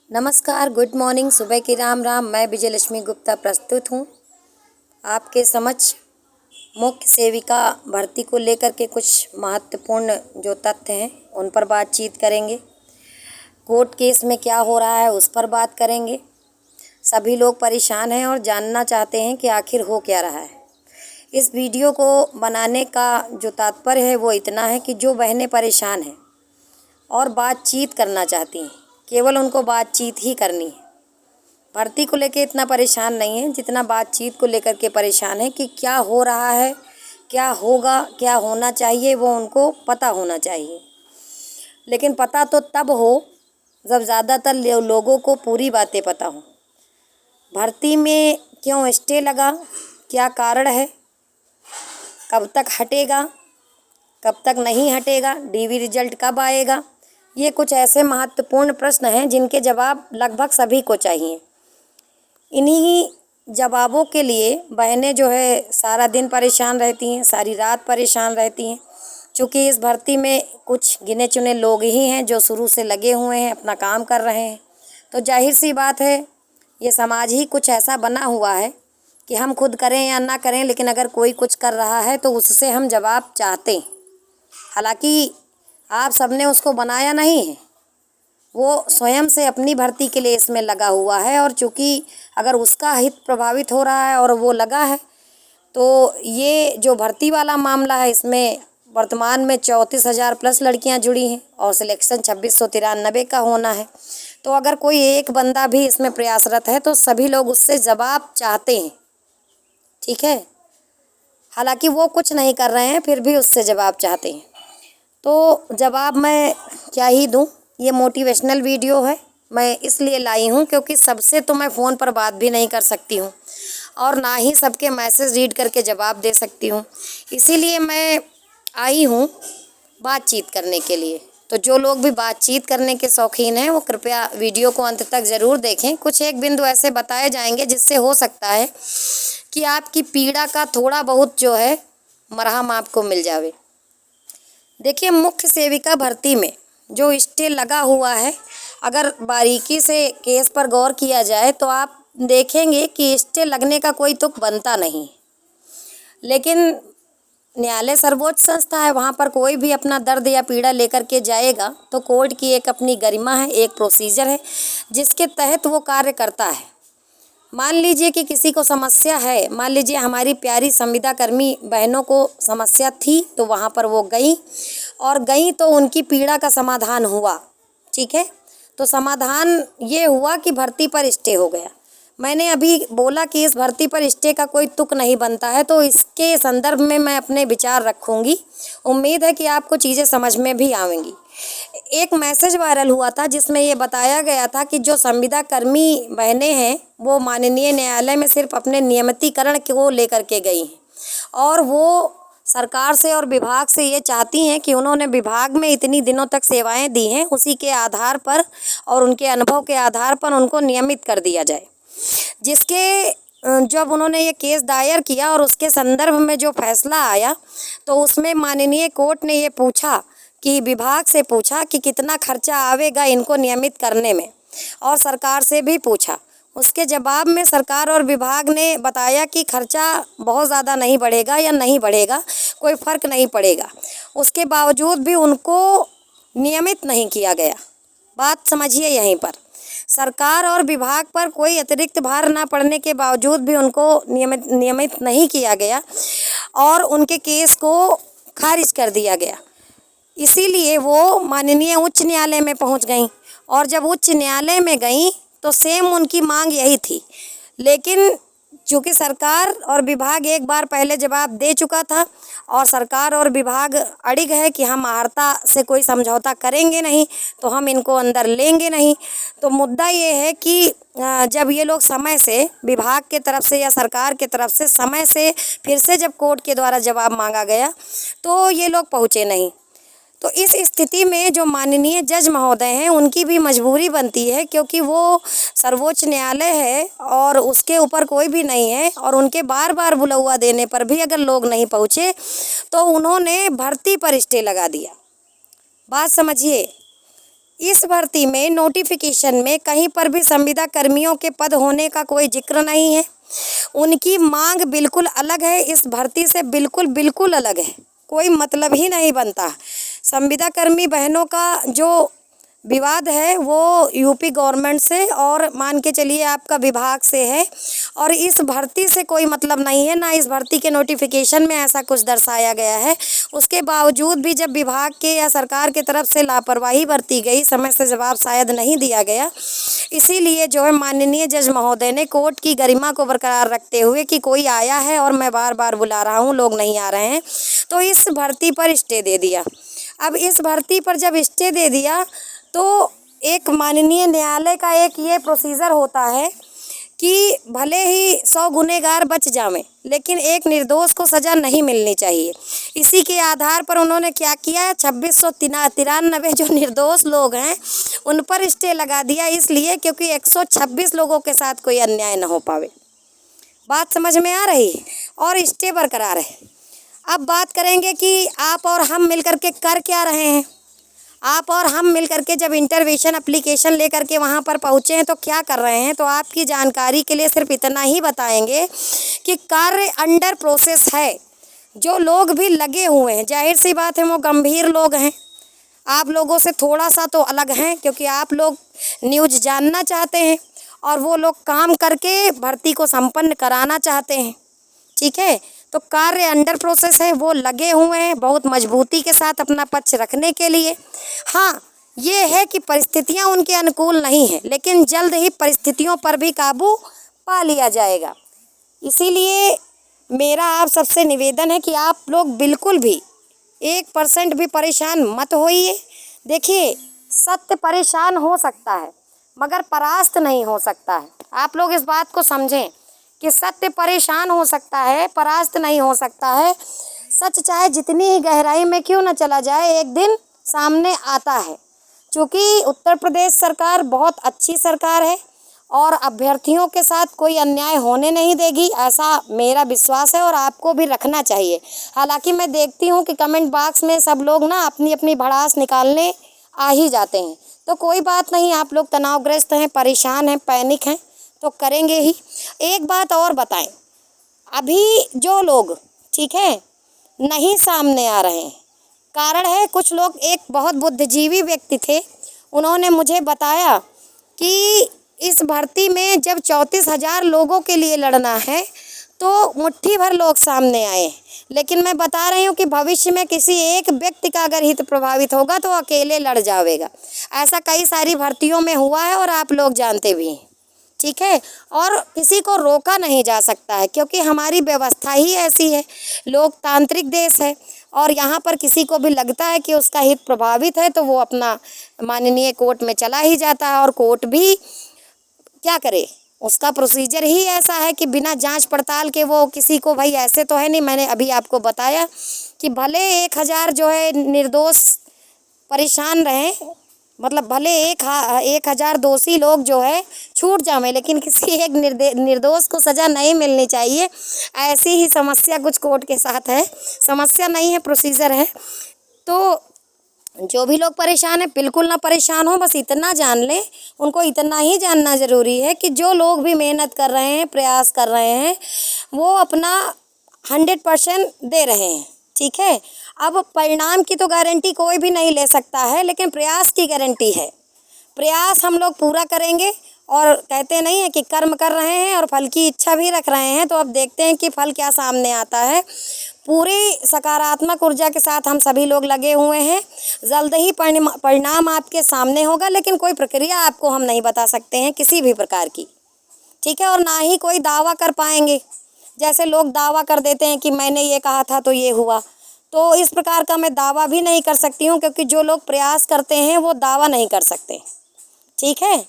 नमस्कार, good morning, सुबह की राम राम। मैं विजय लक्ष्मी गुप्ता प्रस्तुत हूँ आपके समक्ष मुख्य सेविका भर्ती को लेकर के कुछ महत्वपूर्ण जो तथ्य हैं उन पर बातचीत करेंगे। कोर्ट केस में क्या हो रहा है उस पर बात करेंगे। सभी लोग परेशान हैं और जानना चाहते हैं कि आखिर हो क्या रहा है। इस वीडियो को बनाने का जो तात्पर्य है वो इतना है कि जो बहनें परेशान हैं और बातचीत करना चाहती हैं, केवल उनको बातचीत ही करनी है। भर्ती को लेके इतना परेशान नहीं है जितना बातचीत को लेकर के परेशान है कि क्या हो रहा है, क्या होगा, क्या होना चाहिए, वो उनको पता होना चाहिए। लेकिन पता तो तब हो जब ज़्यादातर लोगों को पूरी बातें पता हो। भर्ती में क्यों स्टे लगा, क्या कारण है, कब तक हटेगा, कब तक नहीं हटेगा, डीवी रिजल्ट कब आएगा, ये कुछ ऐसे महत्वपूर्ण प्रश्न हैं जिनके जवाब लगभग सभी को चाहिए। इन्हीं जवाबों के लिए बहनें जो है सारा दिन परेशान रहती हैं, सारी रात परेशान रहती हैं। क्योंकि इस भर्ती में कुछ गिने चुने लोग ही हैं जो शुरू से लगे हुए हैं, अपना काम कर रहे हैं। तो जाहिर सी बात है, ये समाज ही कुछ ऐसा बना हुआ है कि हम खुद करें या ना करें, लेकिन अगर कोई कुछ कर रहा है तो उससे हम जवाब चाहते हैं। हालांकि आप सबने उसको बनाया नहीं है, वो स्वयं से अपनी भर्ती के लिए इसमें लगा हुआ है। और चूँकि अगर उसका हित प्रभावित हो रहा है और वो लगा है, तो ये जो भर्ती वाला मामला है इसमें वर्तमान में 34,000 प्लस लड़कियां जुड़ी हैं और सिलेक्शन 2693 का होना है। तो अगर कोई एक बंदा भी इसमें प्रयासरत है तो सभी लोग उससे जवाब चाहते हैं, ठीक है। हालांकि वो कुछ नहीं कर रहे हैं, फिर भी उससे जवाब चाहते हैं। तो जवाब मैं क्या ही दूं, ये मोटिवेशनल वीडियो है। मैं इसलिए लाई हूँ क्योंकि सबसे तो मैं फ़ोन पर बात भी नहीं कर सकती हूँ और ना ही सबके मैसेज रीड करके जवाब दे सकती हूँ। इसीलिए मैं आई हूँ बातचीत करने के लिए। तो जो लोग भी बातचीत करने के शौकीन हैं वो कृपया वीडियो को अंत तक ज़रूर देखें। कुछ एक बिंदु ऐसे बताए जाएंगे जिससे हो सकता है कि आपकी पीड़ा का थोड़ा बहुत जो है मरहम आपको मिल जावे। देखिए, मुख्य सेविका भर्ती में जो स्टे लगा हुआ है, अगर बारीकी से केस पर गौर किया जाए तो आप देखेंगे कि स्टे लगने का कोई तुक बनता नहीं। लेकिन न्यायालय सर्वोच्च संस्था है, वहाँ पर कोई भी अपना दर्द या पीड़ा लेकर के जाएगा तो कोर्ट की एक अपनी गरिमा है, एक प्रोसीजर है जिसके तहत वो कार्य करता है। मान लीजिए कि किसी को समस्या है, मान लीजिए हमारी प्यारी संविदा कर्मी बहनों को समस्या थी तो वहाँ पर वो गई तो उनकी पीड़ा का समाधान हुआ, ठीक है। तो समाधान ये हुआ कि भर्ती पर स्टे हो गया। मैंने अभी बोला कि इस भर्ती पर स्टे का कोई तुक नहीं बनता है, तो इसके संदर्भ में मैं अपने विचार रखूँगी। उम्मीद है कि आपको चीज़ें समझ में भी आएंगी। एक मैसेज वायरल हुआ था जिसमें ये बताया गया था कि जो संविदा कर्मी बहनें हैं वो माननीय न्यायालय में सिर्फ अपने नियमितीकरण को लेकर के गई हैं और वो सरकार से और विभाग से ये चाहती हैं कि उन्होंने विभाग में इतनी दिनों तक सेवाएं दी हैं, उसी के आधार पर और उनके अनुभव के आधार पर उनको नियमित कर दिया जाए। जब उन्होंने ये केस दायर किया और उसके संदर्भ में जो फैसला आया तो उसमें माननीय कोर्ट ने ये पूछा कि विभाग से पूछा कि कितना खर्चा आवेगा इनको नियमित करने में, और सरकार से भी पूछा। उसके जवाब में सरकार और विभाग ने बताया कि खर्चा बहुत ज़्यादा नहीं बढ़ेगा या नहीं बढ़ेगा, कोई फ़र्क नहीं पड़ेगा। उसके बावजूद भी उनको नियमित नहीं किया गया। बात समझिए, यहीं पर सरकार और विभाग पर कोई अतिरिक्त भार ना पड़ने के बावजूद भी उनको नियमित नहीं किया गया और उनके केस को खारिज कर दिया गया। इसीलिए वो माननीय उच्च न्यायालय में पहुंच गईं और जब उच्च न्यायालय में गईं तो सेम उनकी मांग यही थी। लेकिन चूँकि सरकार और विभाग एक बार पहले जवाब दे चुका था और सरकार और विभाग अड़िग है कि हम आहर्ता से कोई समझौता करेंगे नहीं, तो हम इनको अंदर लेंगे नहीं। तो मुद्दा ये है कि जब ये लोग समय से विभाग के तरफ से या सरकार के तरफ से समय से फिर से जब कोर्ट के द्वारा जवाब मांगा गया तो ये लोग पहुँचे नहीं। तो इस स्थिति में जो माननीय जज महोदय हैं उनकी भी मजबूरी बनती है, क्योंकि वो सर्वोच्च न्यायालय है और उसके ऊपर कोई भी नहीं है और उनके बार बार बुलौआ देने पर भी अगर लोग नहीं पहुँचे तो उन्होंने भर्ती पर स्टे लगा दिया। बात समझिए, इस भर्ती में नोटिफिकेशन में कहीं पर भी संविदा कर्मियों के पद होने का कोई जिक्र नहीं है। उनकी मांग बिल्कुल अलग है, इस भर्ती से बिल्कुल अलग है, कोई मतलब ही नहीं बनता। संविदा कर्मी बहनों का जो विवाद है वो यूपी गवर्नमेंट से और मान के चलिए आपका विभाग से है, और इस भर्ती से कोई मतलब नहीं है, ना इस भर्ती के नोटिफिकेशन में ऐसा कुछ दर्शाया गया है। उसके बावजूद भी जब विभाग के या सरकार की तरफ से लापरवाही बरती गई, समय से जवाब शायद नहीं दिया गया, इसीलिए जो है माननीय जज महोदय ने कोर्ट की गरिमा को बरकरार रखते हुए कि कोई आया है और मैं बार बार बुला रहा हूँ, लोग नहीं आ रहे हैं, तो इस भर्ती पर स्टे दे दिया। अब इस भर्ती पर जब स्टे दे दिया तो एक माननीय न्यायालय का एक ये प्रोसीजर होता है कि भले ही 100 गुनहगार बच जावें, लेकिन एक निर्दोष को सज़ा नहीं मिलनी चाहिए। इसी के आधार पर उन्होंने क्या किया, 2693 जो निर्दोष लोग हैं उन पर स्टे लगा दिया, इसलिए क्योंकि 126 लोगों के साथ कोई अन्याय न हो पावे। बात समझ में आ रही है? और स्टे बरकरार है। अब बात करेंगे कि आप और हम मिलकर के कर क्या रहे हैं। आप और हम मिलकर के जब इंटरवेंशन एप्लीकेशन लेकर के वहाँ पर पहुँचे हैं तो क्या कर रहे हैं, तो आपकी जानकारी के लिए सिर्फ इतना ही बताएंगे कि कार्य अंडर प्रोसेस है। जो लोग भी लगे हुए हैं, जाहिर सी बात है वो गंभीर लोग हैं, आप लोगों से थोड़ा सा तो अलग हैं, क्योंकि आप लोग न्यूज़ जानना चाहते हैं और वो लोग काम करके भर्ती को संपन्न कराना चाहते हैं। ठीक है, तो कार्य अंडर प्रोसेस है, वो लगे हुए हैं बहुत मजबूती के साथ अपना पक्ष रखने के लिए। हाँ, ये है कि परिस्थितियां उनके अनुकूल नहीं हैं, लेकिन जल्द ही परिस्थितियों पर भी काबू पा लिया जाएगा। इसीलिए मेरा आप सबसे निवेदन है कि आप लोग बिल्कुल भी 1% भी परेशान मत होइए। देखिए, सत्य परेशान हो सकता है मगर परास्त नहीं हो सकता है। आप लोग इस बात को समझें कि सत्य परेशान हो सकता है, परास्त नहीं हो सकता है। सच चाहे जितनी ही गहराई में क्यों न चला जाए, एक दिन सामने आता है। क्योंकि उत्तर प्रदेश सरकार बहुत अच्छी सरकार है और अभ्यर्थियों के साथ कोई अन्याय होने नहीं देगी, ऐसा मेरा विश्वास है और आपको भी रखना चाहिए। हालांकि मैं देखती हूँ कि कमेंट बॉक्स में सब लोग ना अपनी अपनी भड़ास निकालने आ ही जाते हैं, तो कोई बात नहीं, आप लोग तनावग्रस्त हैं, परेशान हैं, पैनिक हैं तो करेंगे ही। एक बात और बताएं, अभी जो लोग ठीक है नहीं सामने आ रहे हैं, कारण है कुछ लोग, एक बहुत बुद्धिजीवी व्यक्ति थे, उन्होंने मुझे बताया कि इस भर्ती में जब 34,000 लोगों के लिए लड़ना है तो मुट्ठी भर लोग सामने आए, लेकिन मैं बता रही हूँ कि भविष्य में किसी एक व्यक्ति का अगर हित प्रभावित होगा तो अकेले लड़ जाएगा। ऐसा कई सारी भर्तियों में हुआ है और आप लोग जानते भी हैं। ठीक है, और किसी को रोका नहीं जा सकता है, क्योंकि हमारी व्यवस्था ही ऐसी है, लोकतांत्रिक देश है, और यहाँ पर किसी को भी लगता है कि उसका हित प्रभावित है तो वो अपना माननीय कोर्ट में चला ही जाता है, और कोर्ट भी क्या करे, उसका प्रोसीजर ही ऐसा है कि बिना जांच पड़ताल के वो किसी को, भाई ऐसे तो है नहीं, मैंने अभी आपको बताया कि भले 1000 जो है निर्दोष परेशान रहें, मतलब भले 1000 दोषी लोग जो है छूट जाए, लेकिन किसी एक निर्दोष को सज़ा नहीं मिलनी चाहिए। ऐसी ही समस्या कुछ कोर्ट के साथ है, समस्या नहीं है, प्रोसीजर है। तो जो भी लोग परेशान हैं बिल्कुल ना परेशान हो, बस इतना जान लें, उनको इतना ही जानना ज़रूरी है कि जो लोग भी मेहनत कर रहे हैं, प्रयास कर रहे हैं, वो अपना 100% दे रहे हैं। ठीक है, अब परिणाम की तो गारंटी कोई भी नहीं ले सकता है, लेकिन प्रयास की गारंटी है। प्रयास हम लोग पूरा करेंगे, और कहते नहीं है कि कर्म कर रहे हैं और फल की इच्छा भी रख रहे हैं, तो अब देखते हैं कि फल क्या सामने आता है। पूरी सकारात्मक ऊर्जा के साथ हम सभी लोग लगे हुए हैं, जल्द ही परिणाम आपके सामने होगा, लेकिन कोई प्रक्रिया आपको हम नहीं बता सकते हैं किसी भी प्रकार की। ठीक है, और ना ही कोई दावा कर पाएंगे, जैसे लोग दावा कर देते हैं कि मैंने ये कहा था तो ये हुआ, तो इस प्रकार का मैं दावा भी नहीं कर सकती हूँ, क्योंकि जो लोग प्रयास करते हैं वो दावा नहीं कर सकते। ठीक है,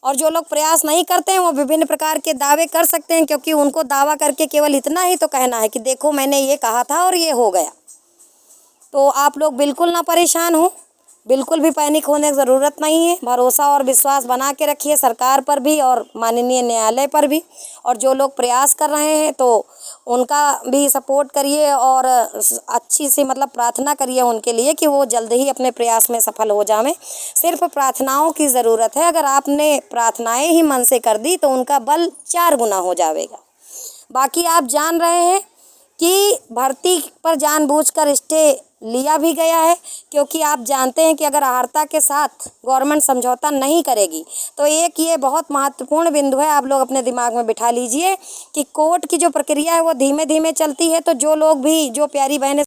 और जो लोग प्रयास नहीं करते हैं वो विभिन्न प्रकार के दावे कर सकते हैं, क्योंकि उनको दावा करके केवल इतना ही तो कहना है कि देखो मैंने ये कहा था और ये हो गया। तो आप लोग बिल्कुल ना परेशान हो, बिल्कुल भी पैनिक होने की ज़रूरत नहीं है। भरोसा और विश्वास बना के रखिए सरकार पर भी और माननीय न्यायालय पर भी। और जो लोग प्रयास कर रहे हैं तो उनका भी सपोर्ट करिए और अच्छी सी मतलब प्रार्थना करिए उनके लिए कि वो जल्द ही अपने प्रयास में सफल हो जावें। सिर्फ प्रार्थनाओं की ज़रूरत है। अगर आपने प्रार्थनाएं ही मन से कर दी तो उनका बल 4 गुना हो जाएगा। बाकी आप जान रहे हैं कि भर्ती पर जानबूझकर स्टे लिया भी गया है, क्योंकि आप जानते हैं कि अगर अहर्ता के साथ गवर्नमेंट समझौता नहीं करेगी तो एक ये बहुत महत्वपूर्ण बिंदु है, आप लोग अपने दिमाग में बिठा लीजिए कि कोर्ट की जो प्रक्रिया है वो धीमे धीमे चलती है। तो जो लोग भी, जो प्यारी बहनें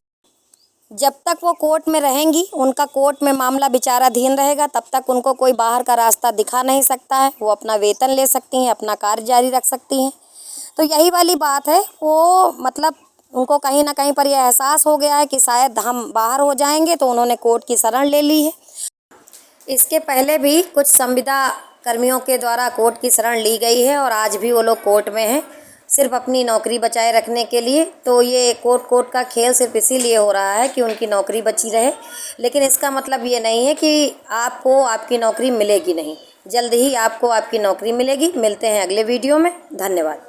जब तक वो कोर्ट में रहेंगी, उनका कोर्ट में मामला विचाराधीन रहेगा, तब तक उनको कोई बाहर का रास्ता दिखा नहीं सकता है। वो अपना वेतन ले सकती हैं, अपना कार्य जारी रख सकती हैं। तो यही वाली बात है, वो मतलब उनको कहीं ना कहीं पर यह एहसास हो गया है कि शायद हम बाहर हो जाएंगे, तो उन्होंने कोर्ट की शरण ले ली है। इसके पहले भी कुछ संविदा कर्मियों के द्वारा कोर्ट की शरण ली गई है और आज भी वो लोग कोर्ट में हैं, सिर्फ अपनी नौकरी बचाए रखने के लिए। तो ये कोर्ट का खेल सिर्फ इसीलिए हो रहा है कि उनकी नौकरी बची रहे, लेकिन इसका मतलब ये नहीं है कि आपको आपकी नौकरी मिलेगी नहीं। जल्द ही आपको आपकी नौकरी मिलेगी। मिलते हैं अगले वीडियो में। धन्यवाद।